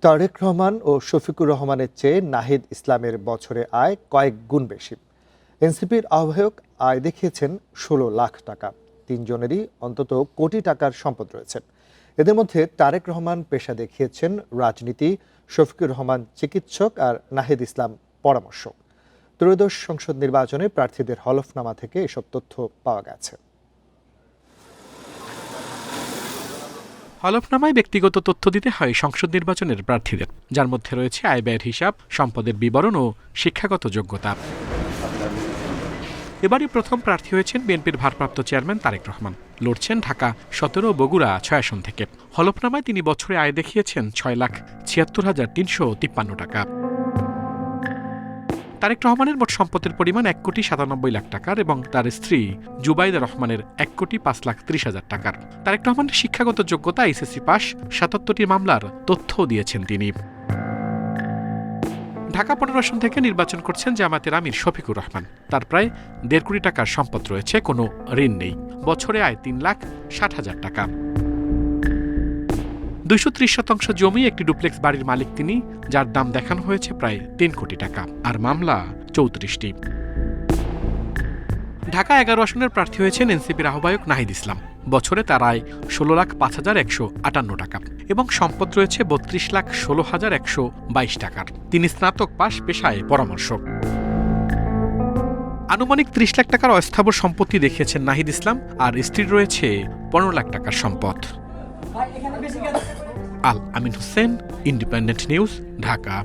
তারেক রহমান ও শফিকুর রহমানের চেয়ে নাহিদ ইসলামের বছরে আয় কয়েক গুণ বেশি। এনসিপির আহ্বায়ক আয় দেখিয়েছেন ১৬ লাখ টাকা। তিনজনেরই অন্তত কোটি টাকার সম্পদ রয়েছে। এদের মধ্যে তারেক রহমান পেশা দেখিয়েছেন রাজনীতি, শফিকুর রহমান চিকিৎসক আর নাহিদ ইসলাম পরামর্শক। ত্রয়োদশ সংসদ নির্বাচনে প্রার্থীদের হলফনামা থেকে এসব তথ্য পাওয়া গেছে। হলফনামায় ব্যক্তিগত তথ্য দিতে হয় সংসদ নির্বাচনের প্রার্থীদের, যার মধ্যে রয়েছে আয় ব্যয়ের হিসাব, সম্পদের বিবরণ ও শিক্ষাগত যোগ্যতা। এবারই প্রথম প্রার্থী হয়েছেন বিএনপির ভারপ্রাপ্ত চেয়ারম্যান তারেক রহমান। লড়ছেন ঢাকা ১৭ ও বগুড়া ৬ আসন থেকে। হলফনামায় তিনি বছরে আয় দেখিয়েছেন ৬,৭৬,৩৫৩ টাকা। তারেক রহমানের মোট সম্পদের পরিমাণ ১,৯৭,০০,০০০ টাকার এবং তার স্ত্রী জুবাইদা রহমানের ১,৫,৩০,০০০ টাকার। তারেক রহমানের শিক্ষাগত যোগ্যতা এইচএসসি পাস, ৭৭টি মামলার তথ্যও দিয়েছেন তিনি। ঢাকা ১৫ আসন থেকে নির্বাচন করছেন জামায়াতের আমির শফিকুর রহমান। তার প্রায় ১.৫ কোটি টাকার সম্পদ রয়েছে, কোনো ঋণ নেই। বছরে আয় ৩,৬০,০০০ টাকা। ২৩০ জমি, একটি ডুপ্লেক্স বাড়ির মালিক তিনি, যার দাম দেখানো হয়েছে প্রায় ৩ কোটি টাকা, আর মামলা ৩৪টি। ঢাকা ১১ আসনের প্রার্থী হয়েছেন এনসিপির আহ্বায়ক নাহিদ ইসলাম। বছরে তার আয় ১৬,৫,১৫৮ টাকা এবং সম্পদ রয়েছে ৩২,১৬,১২২ টাকার। তিনি স্নাতক পাশ, পেশায় পরামর্শক। আনুমানিক ৩০ লাখ টাকার অস্থাবর সম্পত্তি দেখিয়েছেন নাহিদ ইসলাম, আর স্ত্রীর রয়েছে ১৫ লাখ টাকার সম্পদ। আল আমিন হোসেন, ইন্ডিপেন্ডেন্ট নিউজ, ঢাকা।